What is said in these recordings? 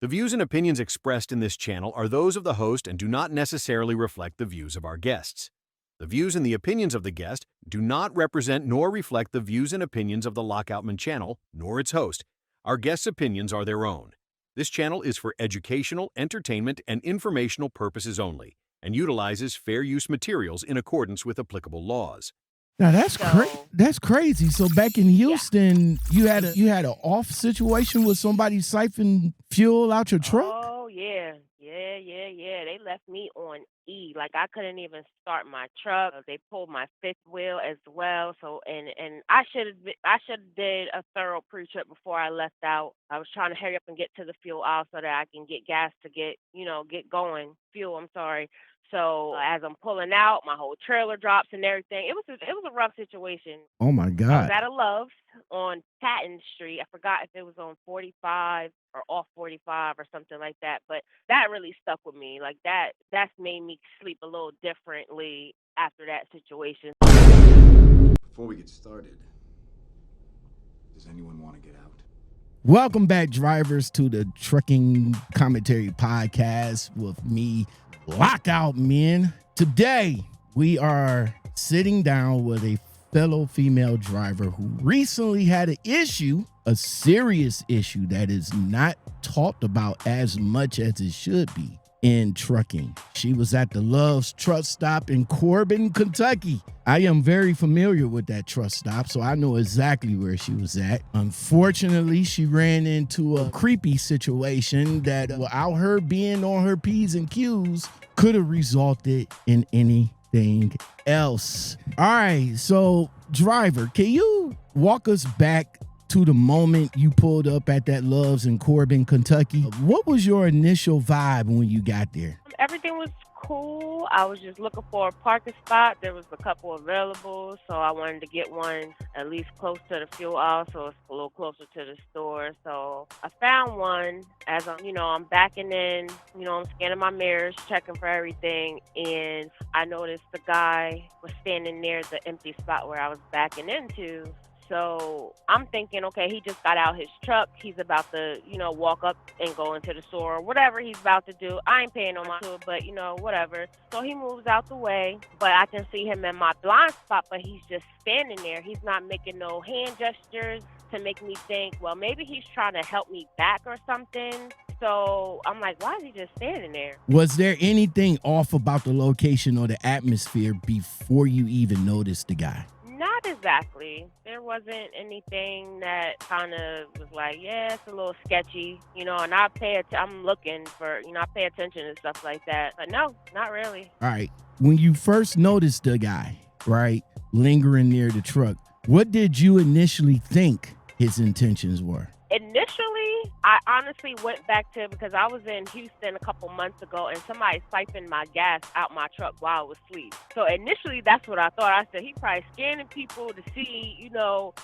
The views and opinions expressed in this channel are those of the host and do not necessarily reflect the views of our guests. The views and the opinions of the guest do not represent nor reflect the views and opinions of the Lockoutman channel, nor its host. Our guests' opinions are their own. This channel is for educational, entertainment, and informational purposes only, and utilizes fair use materials in accordance with applicable laws. Now that's crazy. So back in Houston, you had an off situation with somebody siphoning fuel out your truck? Oh yeah. They left me on E. Like I couldn't even start my truck. They pulled my fifth wheel as well. So and I should have did a thorough pre-trip before I left out. I was trying to hurry up and get to the fuel aisle so that I can get gas to get going. Fuel, I'm sorry. So as I'm pulling out, my whole trailer drops and everything. It was a rough situation. Oh my I God. was at a Love's on Patton Street. I forgot if it was on 45 or off 45 or something like that. But that really stuck with me. Like that's made me sleep a little differently after that situation. Before we get started, does anyone want to get out? Welcome back, drivers, to the Trucking Commentary Podcast with me, Lockout Men. Today, we are sitting down with a fellow female driver who recently had an issue, a serious issue that is not talked about as much as it should be in trucking. She was at the Love's truck stop in Corbin, Kentucky. I am very familiar with that truck stop, so I know exactly where she was at. Unfortunately, she ran into a creepy situation that, without her being on her P's and Q's, could have resulted in anything else. All right, so driver, can you walk us back to the moment you pulled up at that Love's in Corbin, Kentucky? What was your initial vibe when you got there? Everything was cool. I was just looking for a parking spot. There was a couple available, so I wanted to get one at least close to the fuel aisle, so it's a little closer to the store. So I found one as I'm backing in, I'm scanning my mirrors, checking for everything, and I noticed the guy was standing near the empty spot where I was backing into. So I'm thinking, okay, he just got out his truck. He's about to, walk up and go into the store or whatever he's about to do. I ain't paying no mind to it, but, whatever. So he moves out the way, but I can see him in my blind spot, but he's just standing there. He's not making no hand gestures to make me think, well, maybe he's trying to help me back or something. So I'm like, why is he just standing there? Was there anything off about the location or the atmosphere before you even noticed the guy? Not exactly. There wasn't anything that kind of was like, yeah, it's a little sketchy, and I'm looking for, I pay attention and stuff like that. But no, not really. All right. When you first noticed the guy, right, lingering near the truck, what did you initially think his intentions were? Initially, I honestly went back to, because I was in Houston a couple months ago and somebody siphoned my gas out my truck while I was asleep. So initially, that's what I thought. I said, he probably scanning people to see,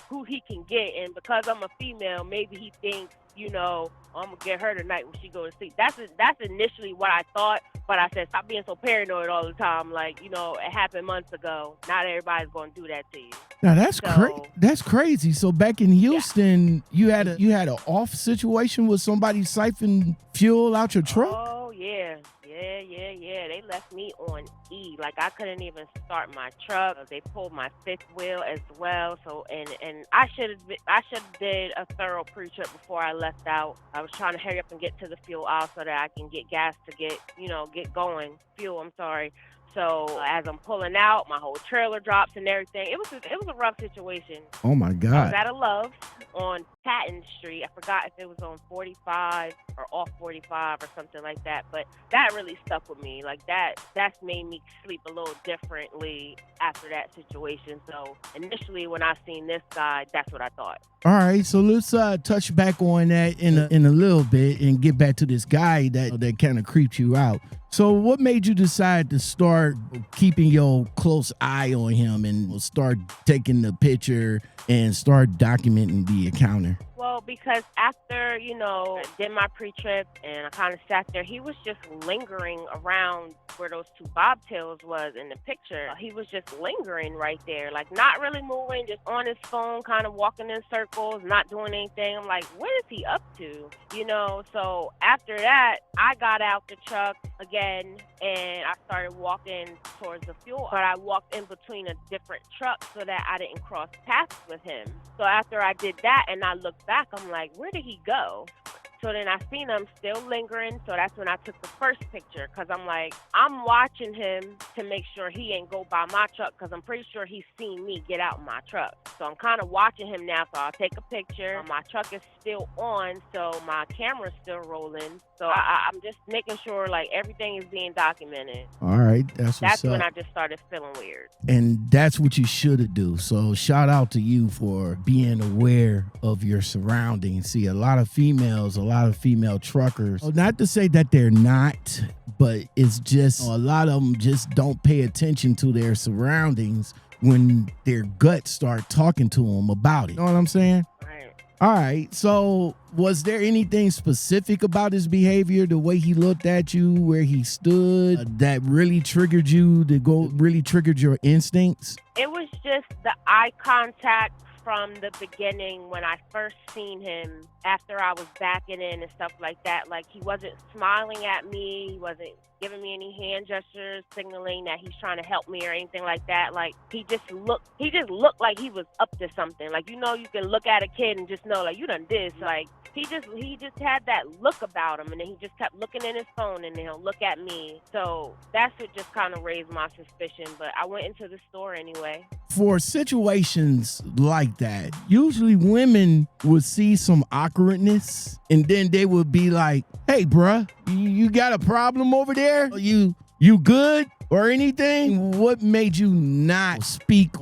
who he can get. And because I'm a female, maybe he thinks, I'm going to get her tonight when she goes to sleep. That's initially what I thought. But I said, stop being so paranoid all the time. Like, it happened months ago. Not everybody's going to do that to you. Now that's crazy. So back in Houston, you had an off situation with somebody siphoning fuel out your truck? Oh yeah. They left me on E. Like I couldn't even start my truck. They pulled my fifth wheel as well. So and I should have did a thorough pre-trip before I left out. I was trying to hurry up and get to the fuel aisle so that I can get gas to get going. Fuel, I'm sorry. So as I'm pulling out, my whole trailer drops and everything. It was a rough situation. Oh my God. I was at a Love's on Patton Street. I forgot if it was on 45 or off 45 or something like that. But that really stuck with me. Like that's made me sleep a little differently after that situation. So initially when I seen this guy, that's what I thought. All right, so let's touch back on that in a little bit and get back to this guy that kind of creeped you out. So what made you decide to start keeping your close eye on him and start taking the picture and start documenting the encounter? Well, because after, did my pre-trip and I kind of sat there, he was just lingering around where those two bobtails was in the picture. He was just lingering right there, like not really moving, just on his phone, kind of walking in circles, not doing anything. I'm like, what is he up to? You know, so after that, I got out the truck again and I started walking towards the fuel, but I walked in between a different truck so that I didn't cross paths with him. So after I did that and I looked back, I'm like, where did he go? So then I seen him still lingering, so that's when I took the first picture, because I'm like, I'm watching him to make sure he ain't go by my truck, because I'm pretty sure he's seen me get out my truck. So I'm kind of watching him now, so I'll take a picture. My truck is still on, so my camera's still rolling. So I'm just making sure, like, everything is being documented. All right, that's what's up. When I just started feeling weird. And that's what you should do. So shout out to you for being aware of your surroundings. See, a lot of female truckers, not to say that they're not, but it's just a lot of them just don't pay attention to their surroundings when their guts start talking to them about it. You know what I'm saying? Right. All right. So was there anything specific about his behavior, the way he looked at you, where he stood, that really triggered you really triggered your instincts? It was just the eye contact from the beginning when I first seen him after I was backing in and stuff like that. Like, he wasn't smiling at me. He wasn't giving me any hand gestures, signaling that he's trying to help me or anything like that. Like, he just looked like he was up to something. Like, you know, you can look at a kid and just know, like, you done this. Like, he just had that look about him, and then he just kept looking in his phone, and then he'll look at me. So that's what just kind of raised my suspicion. But I went into the store anyway. For situations like that, usually women would see some awkwardness, and then they would be like, hey, bruh, you got a problem over there? You good or anything? What made you not speak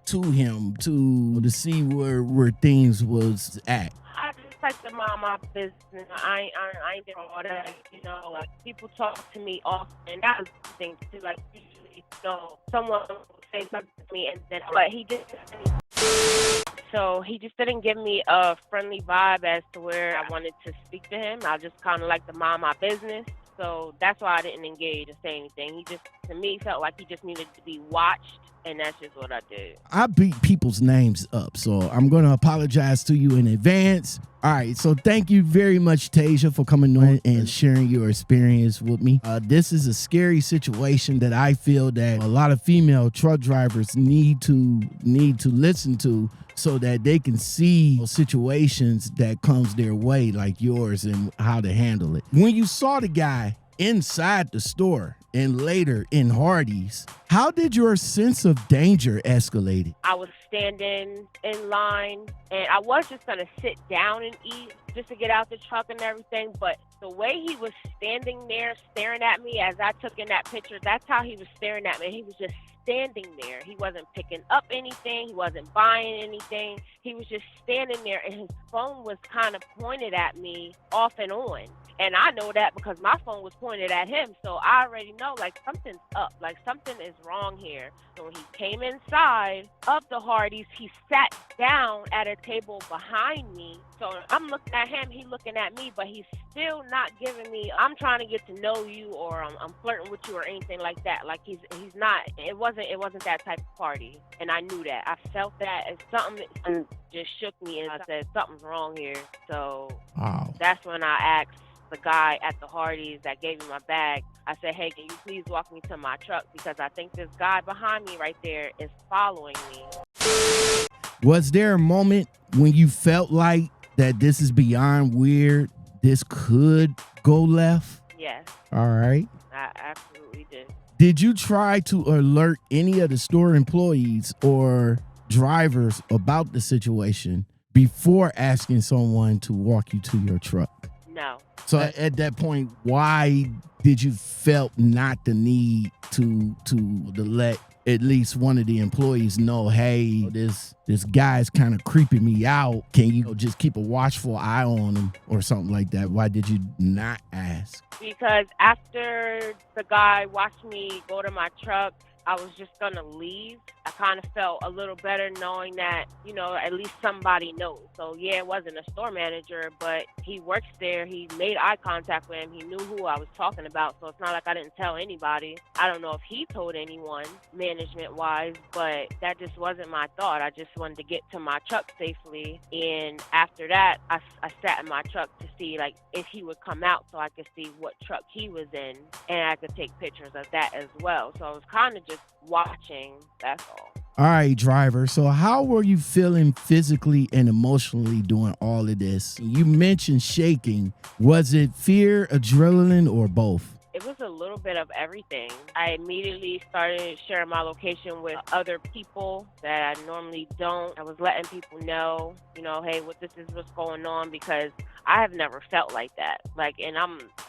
to him to see where things was at? I just like to mind my business. I ain't doing all that. You know, like, people talk to me often. That was the thing too. Like, usually, you know, someone will say something to me, and then, but he just didn't give me a friendly vibe as to where I wanted to speak to him. I just kind of like to mind my business. So that's why I didn't engage or say anything. He just, to me, felt like he just needed to be watched. And that's just what I did. I beat people's names up, so I'm going to apologize to you in advance. All right, so thank you very much, Tasia, for coming on and sharing your experience with me. This is a scary situation that I feel that a lot of female truck drivers need to listen to, so that they can see situations that comes their way like yours and how to handle it. When you saw the guy inside the store and later in Hardee's, how did your sense of danger escalate? I was standing in line, and I was just going to sit down and eat just to get out the truck and everything, but the way he was standing there staring at me as I took in that picture, that's how he was staring at me. He was just standing there. He wasn't picking up anything. He wasn't buying anything. He was just standing there, and his phone was kind of pointed at me off and on. And I know that because my phone was pointed at him. So I already know, like, something's up. Like, something is wrong here. So when he came inside of the Hardee's, he sat down at a table behind me. So I'm looking at him, he looking at me, but he's still not giving me, I'm trying to get to know you, or I'm flirting with you or anything like that. Like, he's not, it wasn't that type of party. And I knew that. I felt that, and something just shook me, and I said, something's wrong here. So That's when I asked the guy at the Hardee's that gave me my bag. I said, hey, can you please walk me to my truck, because I think this guy behind me right there is following me. Was there a moment when you felt like that this is beyond weird, this could go left? Yes. All right. I absolutely did. Did you try to alert any of the store employees or drivers about the situation before asking someone to walk you to your truck? No. So at that point, why did you felt not the need to let at least one of the employees know, hey, this guy's kind of creeping me out. Can you just keep a watchful eye on him or something like that? Why did you not ask? Because after the guy watched me go to my truck, I was just going to leave, I kind of felt a little better knowing that, at least somebody knows. So, yeah, it wasn't a store manager, but he works there. He made eye contact with him. He knew who I was talking about. So it's not like I didn't tell anybody. I don't know if he told anyone management-wise, but that just wasn't my thought. I just wanted to get to my truck safely. And after that, I sat in my truck to see, like, if he would come out so I could see what truck he was in, and I could take pictures of that as well. So I was kind of just watching, that's all. All right, driver. So how were you feeling physically and emotionally doing all of this? You mentioned shaking. Was it fear, adrenaline, or both? It was a little bit of everything. I immediately started sharing my location with other people that I normally don't. I was letting people know, hey, this is what's going on, because I have never felt like that. And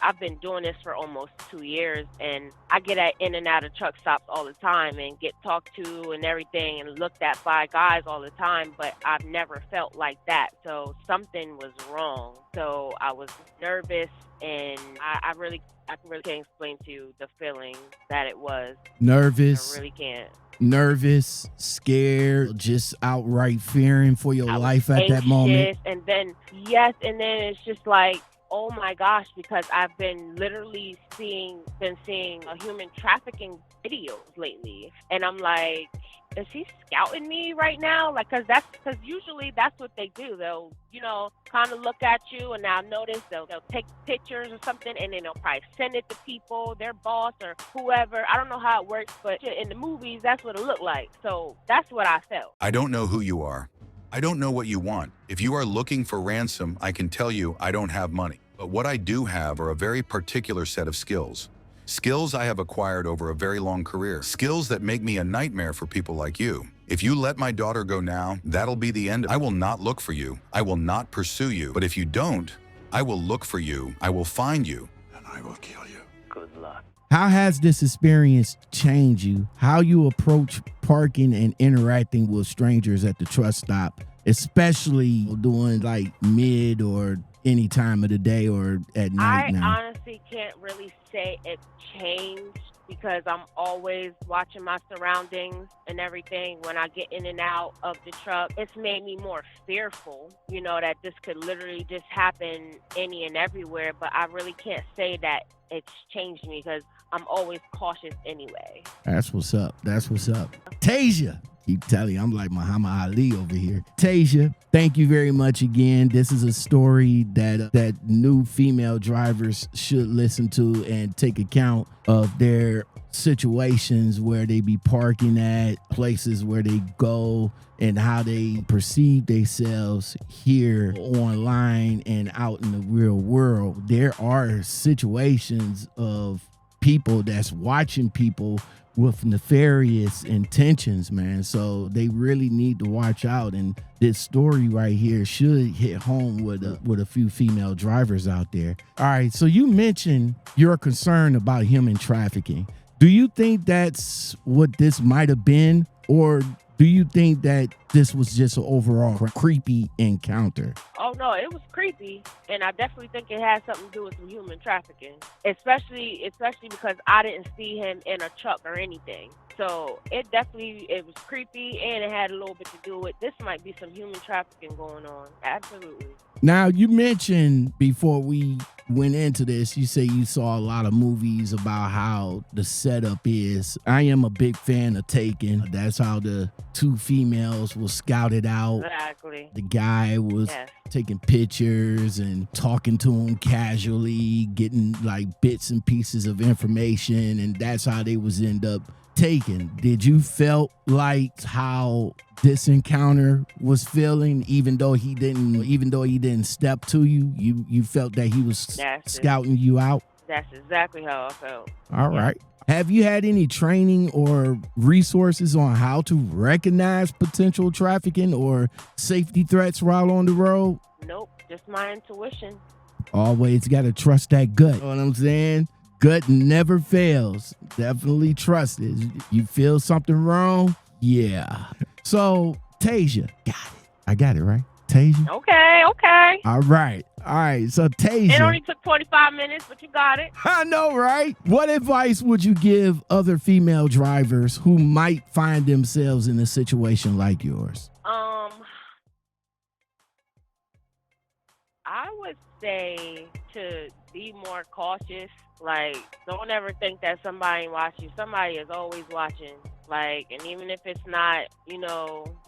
I've been doing this for almost 2 years, and I get in and out of truck stops all the time and get talked to and everything and looked at by guys all the time, but I've never felt like that. So something was wrong. So I was nervous, and I really can't explain to you the feeling that it was. Nervous? I really can't. Nervous, scared, just outright fearing for your life at that moment? And then it's just like, oh my gosh, because I've been literally seeing human trafficking videos lately, and I'm like, is he scouting me right now? Because usually that's what they do. They'll, kind of look at you, and I'll notice they'll take pictures or something, and then they'll probably send it to people, their boss or whoever. I don't know how it works, but in the movies, that's what it looked like. So that's what I felt. I don't know who you are. I don't know what you want. If you are looking for ransom, I can tell you I don't have money. But what I do have are a very particular set of skills. Skills I have acquired over a very long career. Skills that make me a nightmare for people like you. If you let my daughter go now, that'll be the end. I will not look for you. I will not pursue you. But if you don't, I will look for you. I will find you. And I will kill you. Good luck. How has this experience changed you? How you approach parking and interacting with strangers at the truck stop, especially during like mid or any time of the day or at night now? I honestly can't really say it changed, because I'm always watching my surroundings and everything when I get in and out of the truck. It's made me more fearful, that this could literally just happen any and everywhere, but I really can't say that it's changed me, because I'm always cautious anyway. That's what's up. Tasia. Keep telling you, I'm like Muhammad Ali over here. Tasia, thank you very much again. This is a story that new female drivers should listen to and take account of their situations where they be parking at, places where they go, and how they perceive themselves here online and out in the real world. There are situations of people that's watching people with nefarious intentions, man. So they really need to watch out. And this story right here should hit home with a few female drivers out there. All right, so you mentioned your concern about human trafficking. Do you think that's what this might have been, or do you think that this was just an overall creepy encounter? Oh, no, it was creepy, and I definitely think it had something to do with some human trafficking, especially because I didn't see him in a truck or anything. So it was creepy, and it had a little bit to do with this might be some human trafficking going on. Absolutely. Now, you mentioned before we went into this, you say you saw a lot of movies about how the setup is. I am a big fan of Taken. That's how the two females were scouted out. Exactly. The guy was taking pictures and talking to him casually, getting like bits and pieces of information, and that's how they was end up taken. Did you felt like how this encounter was feeling, even though he didn't step to you? You felt that he was scouting you out? That's exactly how I felt. All right. Have you had any training or resources on how to recognize potential trafficking or safety threats while on the road? Nope, just my intuition. Always got to trust that gut. You know what I'm saying? Gut never fails. Definitely trust it. You feel something wrong? Yeah. So, Tasia, got it. I got it, right? Tasia? Okay. All right. All right, so It Tasia. only took 25 minutes, but you got it. I know, right? What advice would you give other female drivers who might find themselves in a situation like yours? I would say to be more cautious. Like, don't ever think that somebody ain't watching you. Somebody is always watching. Like, and even if it's not,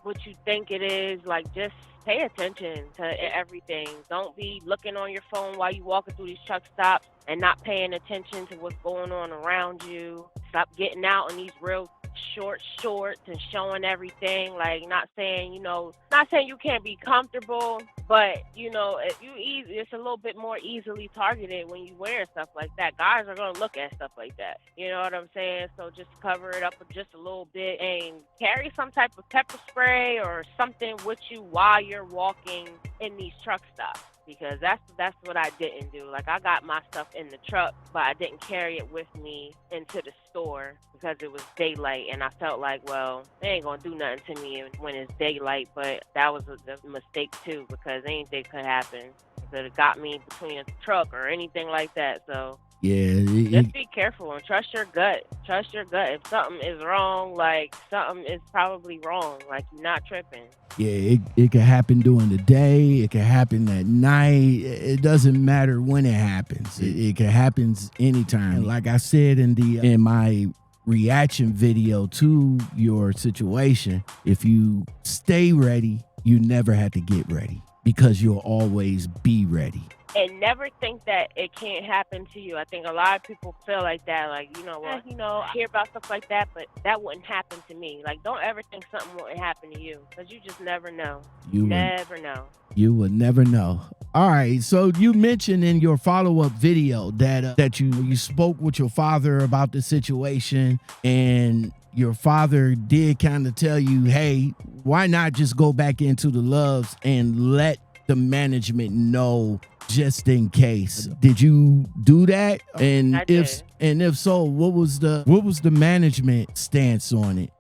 what you think it is, like, just pay attention to everything. Don't be looking on your phone while you walking through these truck stops and not paying attention to what's going on around you. Stop getting out in these real short shorts and showing everything. Like, not saying you can't be comfortable, but it's a little bit more easily targeted when you wear stuff like that. Guys are gonna look at stuff like that. You know what I'm saying? So just cover it up just a little bit and carry some type of pepper spray or something with you while you're walking in these truck stops. Because that's what I didn't do. Like, I got my stuff in the truck, but I didn't carry it with me into the store because it was daylight, and I felt like, well, they ain't gonna do nothing to me when it's daylight. But that was a mistake too, because anything could happen. It could have got me between a truck or anything like that. So just be careful and trust your gut. Trust your gut. If something is wrong, like, something is probably wrong. Like, you're not tripping. Yeah, it can happen during the day. It can happen at night. It doesn't matter when it happens. It can happen anytime. And like I said in my reaction video to your situation, if you stay ready, you never have to get ready because you'll always be ready. And never think that it can't happen to you. I think a lot of people feel like that, like, I hear about stuff like that, but that wouldn't happen to me. Like, don't ever think something wouldn't happen to you, because you just never know. You never know. You would never know. All right, so you mentioned in your follow-up video that you spoke with your father about the situation, and your father did kind of tell you, hey, why not just go back into the Loves and let the management know just in case. Did you do that? And if so, what was the management stance on it?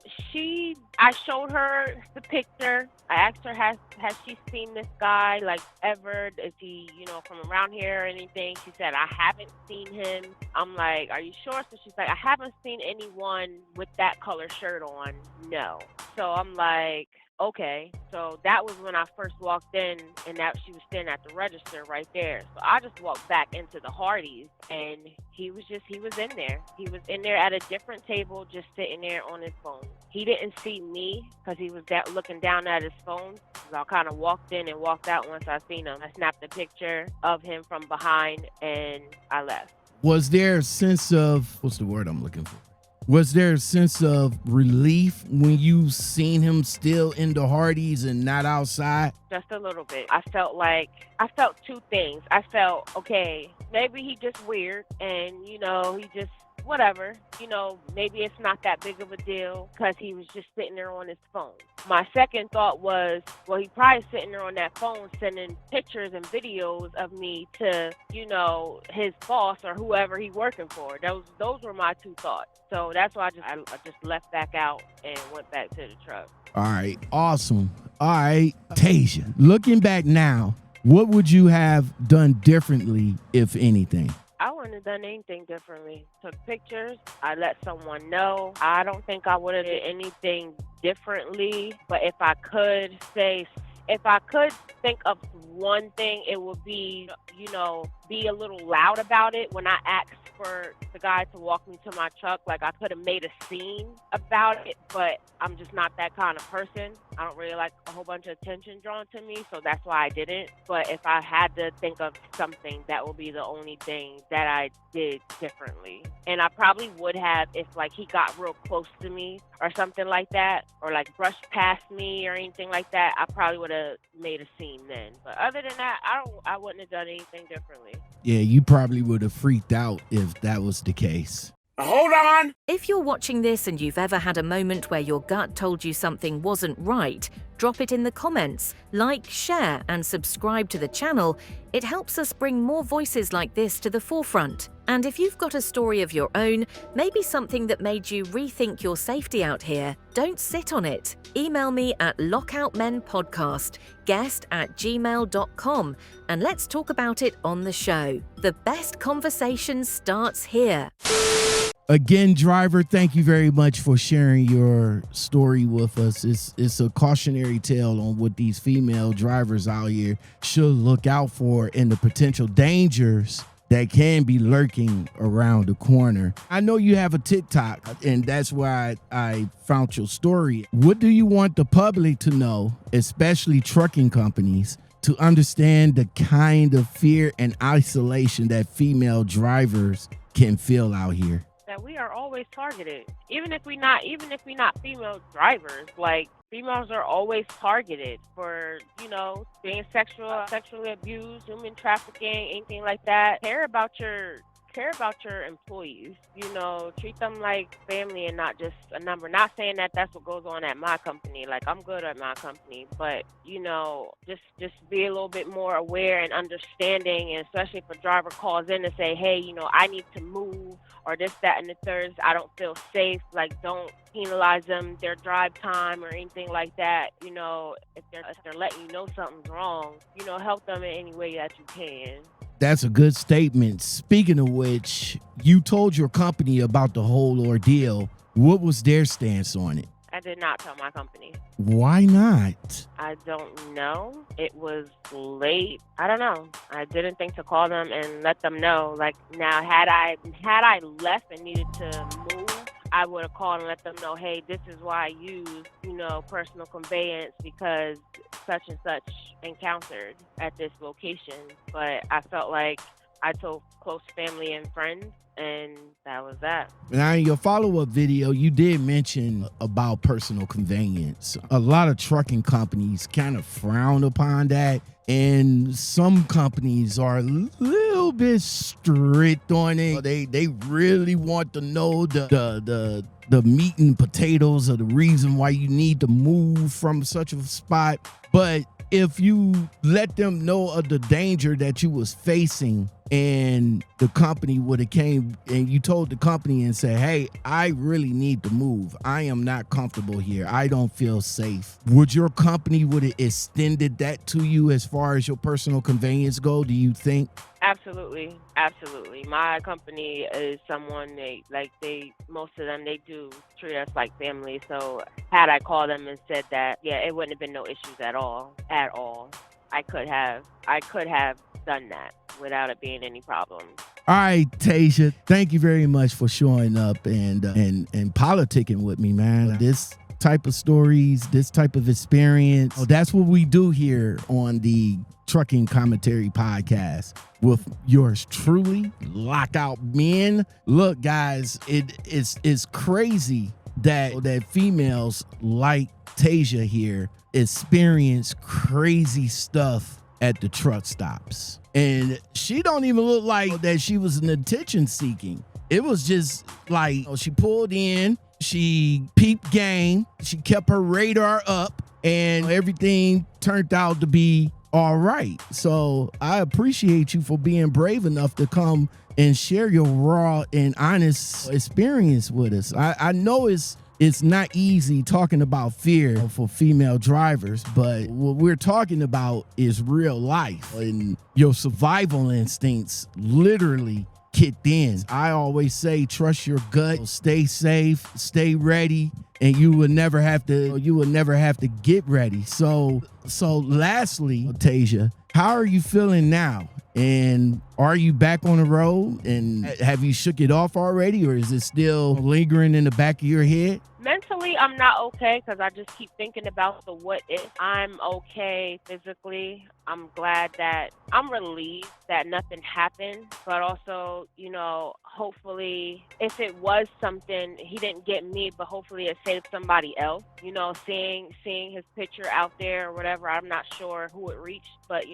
I showed her the picture. I asked her, has she seen this guy, like, ever? Is he, from around here or anything? She said, I haven't seen him. I'm like, are you sure? So she's like, I haven't seen anyone with that color shirt on. No. So I'm like, okay. So that was when I first walked in, and that she was standing at the register right there. So I just walked back into the Hardee's, and he was in there. He was in there at a different table, just sitting there on his phone. He didn't see me because he was looking down at his phone. So I kind of walked in and walked out once I seen him. I snapped a picture of him from behind, and I left. Was there a sense of, what's the word I'm looking for? Was there a sense of relief when you seen him still in the Hardee's and not outside? Just a little bit. I felt two things. I felt, okay, maybe he just weird and, he just, whatever. Maybe it's not that big of a deal because he was just sitting there on his phone. My second thought was, well, he probably sitting there on that phone sending pictures and videos of me to, his boss or whoever he working for. Those were my two thoughts. So that's why I just left back out and went back to the truck. All right. Awesome. All right. Tasia, looking back now, what would you have done differently, if anything? I wouldn't have done anything differently. Took pictures. I let someone know. I don't think I would have did anything differently. But if I could think of one thing, it would be, be a little loud about it when I asked for the guy to walk me to my truck. Like, I could have made a scene about it, but I'm just not that kind of person. I don't really like a whole bunch of attention drawn to me, so that's why I didn't. But if I had to think of something, that would be the only thing that I did differently. And I probably would have if, like, he got real close to me or something like that, or, like, brushed past me or anything like that, I probably would have made a scene then. But other than that, I wouldn't have done anything differently. Yeah, you probably would have freaked out if that was the case. Hold on! If you're watching this and you've ever had a moment where your gut told you something wasn't right, drop it in the comments, like, share, and subscribe to the channel. It helps us bring more voices like this to the forefront. And if you've got a story of your own, maybe something that made you rethink your safety out here, don't sit on it. Email me at lockoutmenpodcastguest@gmail.com and let's talk about it on the show. The best conversation starts here. Again, driver, thank you very much for sharing your story with us. It's a cautionary tale on what these female drivers out here should look out for and the potential dangers that can be lurking around the corner. I know you have a TikTok, and that's why I found your story. What do you want the public to know, especially trucking companies, to understand the kind of fear and isolation that female drivers can feel out here? That we are always targeted, even if we not female drivers. Like, females are always targeted for, being sexually abused, human trafficking, anything like that. Care about your employees, treat them like family and not just a number. Not saying that that's what goes on at my company. Like, I'm good at my company, but just be a little bit more aware and understanding, and especially if a driver calls in and say, hey, I need to move, or this, that, and the third, I don't feel safe. Like, don't penalize them, their drive time or anything like that. If they're letting you know something's wrong, help them in any way that you can. That's a good statement. Speaking of which, you told your company about the whole ordeal. What was their stance on it? I did not tell my company. Why not? I don't know. It was late. I don't know. I didn't think to call them and let them know. Like, now, had I left and needed to move, I would have called and let them know, hey, this is why I use, personal conveyance, because such and such encountered at this location. But I felt like I told close family and friends, and that was that. Now, in your follow-up video, you did mention about personal conveyance. A lot of trucking companies kind of frown upon that, and some companies are a little bit strict on it. They really want to know the meat and potatoes of the reason why you need to move from such a spot. But if you let them know of the danger that you was facing, and the company would have came and you told the company and said, hey, I really need to move. I am not comfortable here. I don't feel safe. Would your company would have extended that to you as far as your personal conveyance go, do you think? Absolutely. My company is someone most of them, they do treat us like family. So had I called them and said that, yeah, it wouldn't have been no issues at all. I could have done that without it being any problem. All right, Tasia, thank you very much for showing up and politicking with me, man. This type of stories, this type of experience, that's what we do here on the Trucking Commentary Podcast with yours truly, Lockout Men. Look, guys, it's crazy that females like Tasia here experience crazy stuff at the truck stops. And she don't even look like that she was an attention seeking. It was just like, she pulled in, she peeped game, she kept her radar up, and everything turned out to be all right. So I appreciate you for being brave enough to come and share your raw and honest experience with us. I know it's not easy talking about fear for female drivers, but what we're talking about is real life, and your survival instincts literally kicked in. I always say, trust your gut, stay safe, stay ready, and you will never have to get ready. So lastly, Tasia, how are you feeling now? And are you back on the road? And have you shook it off already, or is it still lingering in the back of your head? Mentally, I'm not okay because I just keep thinking about the what if. I'm okay physically. I'm glad that I'm relieved that nothing happened, but also, hopefully if it was something, he didn't get me, but hopefully it saved somebody else. Seeing his picture out there or whatever, I'm not sure who it reached, but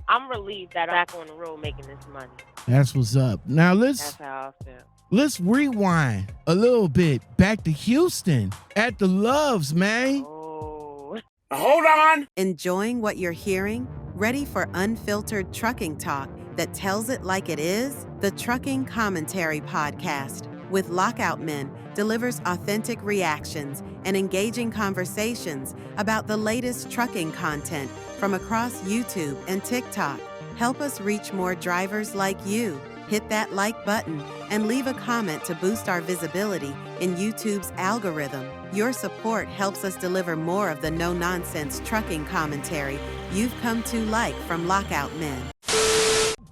I'm relieved that I'm back on the road making this money. That's what's up. Now That's how I feel. Let's rewind a little bit back to Houston at the Loves, man. Oh. Hold on. Enjoying what you're hearing? Ready for unfiltered trucking talk that tells it like it is? The Trucking Commentary Podcast with Lockout Men delivers authentic reactions and engaging conversations about the latest trucking content from across YouTube and TikTok. Help us reach more drivers like you. Hit that like button and leave a comment to boost our visibility in YouTube's algorithm. Your support helps us deliver more of the no-nonsense trucking commentary you've come to like from Lockout Men.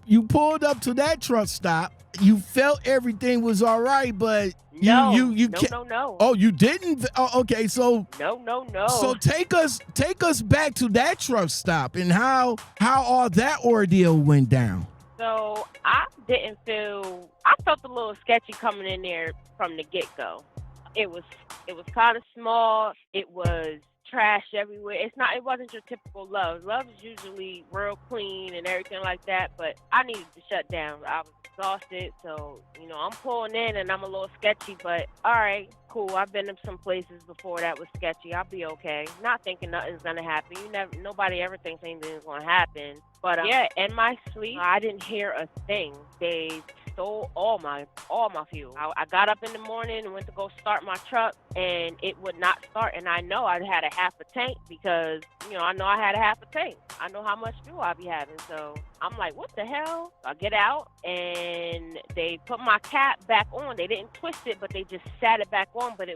You pulled up to that truck stop. You felt everything was all right, but No. Oh, you didn't? Oh, okay, so No. So take us back to that truck stop and how all that ordeal went down. So I felt a little sketchy coming in there from the get-go. It was kind of small. It was trash everywhere. It wasn't your typical Love's. Love's usually real clean and everything like that, but I needed to shut down. I was exhausted, so I'm pulling in and I'm a little sketchy, but all right, cool. I've been to some places before that was sketchy. I'll be okay. Not thinking nothing's gonna happen. Nobody ever thinks anything's gonna happen. But in my sleep, I didn't hear a thing. They stole all my fuel. I got up in the morning and went to go start my truck, and it would not start. And I know I had a half a tank because I know I had a half a tank. I know how much fuel I'll be having. So I'm like, what the hell? I get out, and they put my cap back on. They didn't twist it, but they just sat it back on. But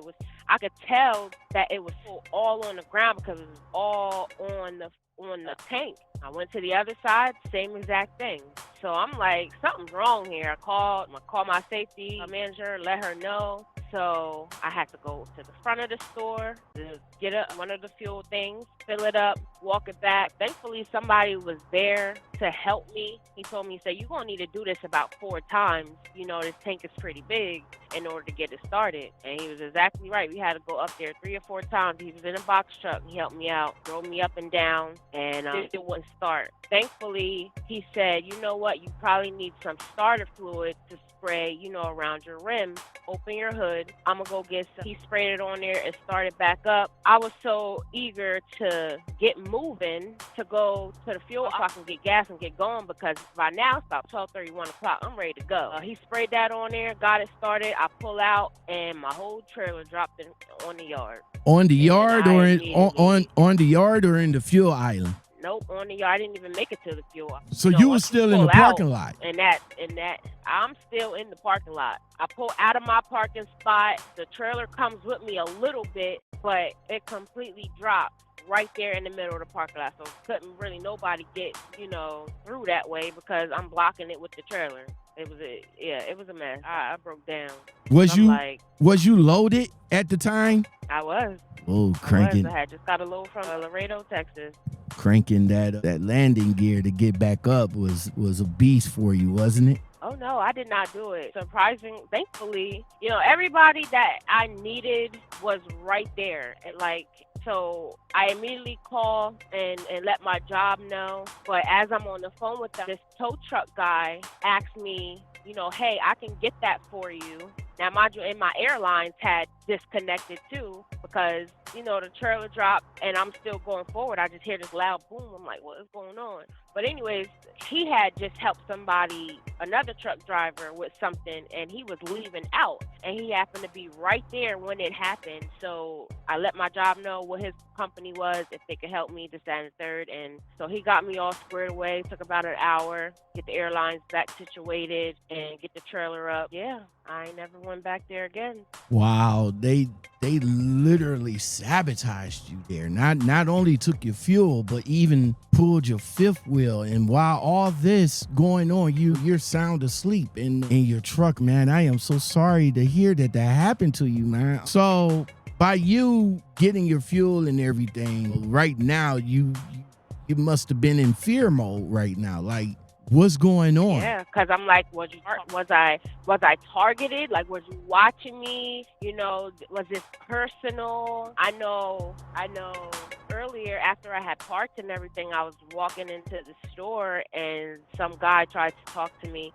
I could tell that it was all on the ground because it was all on the tank. I went to the other side, same exact thing. So I'm like, something's wrong here. I called my safety manager, let her know. So I had to go to the front of the store to get one of the fuel things, fill it up, walk it back. Thankfully, somebody was there to help me. He told me, you're going to need to do this about 4 times. This tank is pretty big in order to get it started. And he was exactly right. We had to go up there 3 or 4 times. He was in a box truck. He helped me out, drove me up and down, and it wouldn't start. Thankfully, he said, you know what? You probably need some starter fluid to spray, around your rims. Open your hood. I'm going to go get some. He sprayed it on there and started back up. I was so eager to get moving to go to the fuel so I can get gas and get going because by now it's about 12:30, 1 o'clock. I'm ready to go. He sprayed that on there, got it started. I pull out, and my whole trailer dropped on the yard. On the yard or on the yard or in the fuel island? Nope, on the yard. I didn't even make it to the fuel. So you were still in the parking lot? And that, I'm still in the parking lot. I pull out of my parking spot. The trailer comes with me a little bit, but it completely drops right there in the middle of the parking lot. So couldn't really nobody get, through that way because I'm blocking it with the trailer. It was a mess. I broke down. Was you loaded at the time? I was. Oh, cranking. I had just got a load from Laredo, Texas. Cranking that landing gear to get back up was a beast for you, wasn't it? Oh, no, I did not do it. Thankfully, everybody that I needed was right there. So I immediately called and let my job know. But as I'm on the phone with them, this tow truck guy asked me, hey, I can get that for you. Now, mind you, and my airlines had disconnected too because, the trailer dropped and I'm still going forward. I just hear this loud boom. I'm like, what is going on? But anyways, he had just helped another truck driver with something, and he was leaving out. And he happened to be right there when it happened. So I let my job know what his company was, if they could help me, this, that, and the third. And so he got me all squared away. It took about an hour, get the airlines back situated and get the trailer up. Yeah, I ain't never went back there again. Wow, they literally sabotaged you there. Not only took your fuel, but even pulled your fifth wheel. And while all this going on, you're sound asleep in your truck, man. I am so sorry to hear that happened to you, man. So by you getting your fuel and everything, right now, you must have been in fear mode right now. Like, what's going on? Yeah, because I'm like, was I targeted? Like, was you watching me? Was this personal? I know. Earlier, after I had parked and everything, I was walking into the store and some guy tried to talk to me.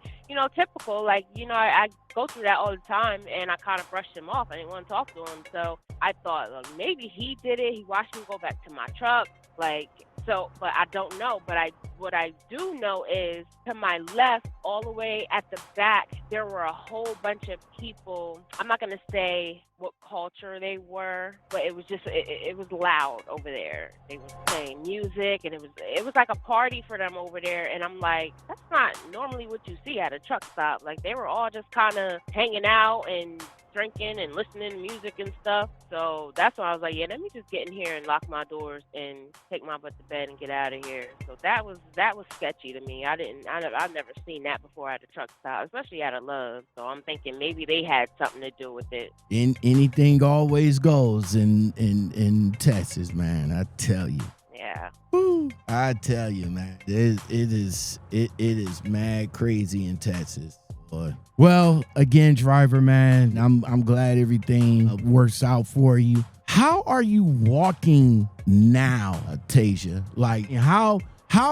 Typical. I go through that all the time, and I kind of brushed him off. I didn't want to talk to him, so I thought maybe he did it. He watched me go back to my truck. So, but I don't know. But what I do know is to my left, all the way at the back, there were a whole bunch of people. I'm not going to say what culture they were, but it was just, it was loud over there. They was playing music, and it was like a party for them over there. And I'm like, that's not normally what you see at a truck stop. Like, they were all just kind of hanging out and drinking and listening to music and stuff. So that's why I was like, yeah, let me just get in here and lock my doors and take my butt to bed and get out of here. So that was sketchy to me. I've never seen that before at a truck stop, especially at a Love. So I'm thinking maybe they had something to do with it. Anything always goes in Texas, man. I tell you. Yeah. Woo. I tell you, man. It is mad crazy in Texas. Well, again, driver, man, I'm glad everything works out for you. How are you walking now, Tasia? Like, how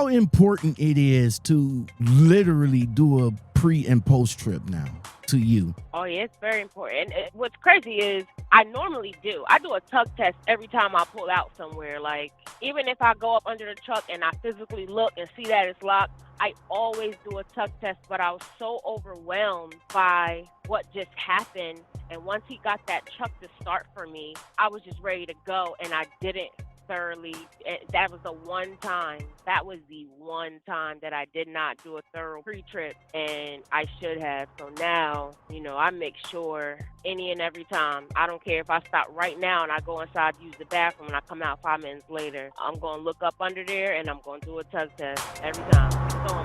important it is to literally do a pre and post trip now to you? Oh, yeah, it's very important. And what's crazy is I normally do. I do a tug test every time I pull out somewhere. Like, even if I go up under the truck and I physically look and see that it's locked, I always do a tug test. But I was so overwhelmed by what just happened. And once he got that truck to start for me, I was just ready to go, and I didn't thoroughly. That was the one time that I did not do a thorough pre-trip, and I should have. So now, I make sure any and every time. I don't care if I stop right now and I go inside to use the bathroom and I come out 5 minutes later. I'm going to look up under there and I'm going to do a tug test every time. So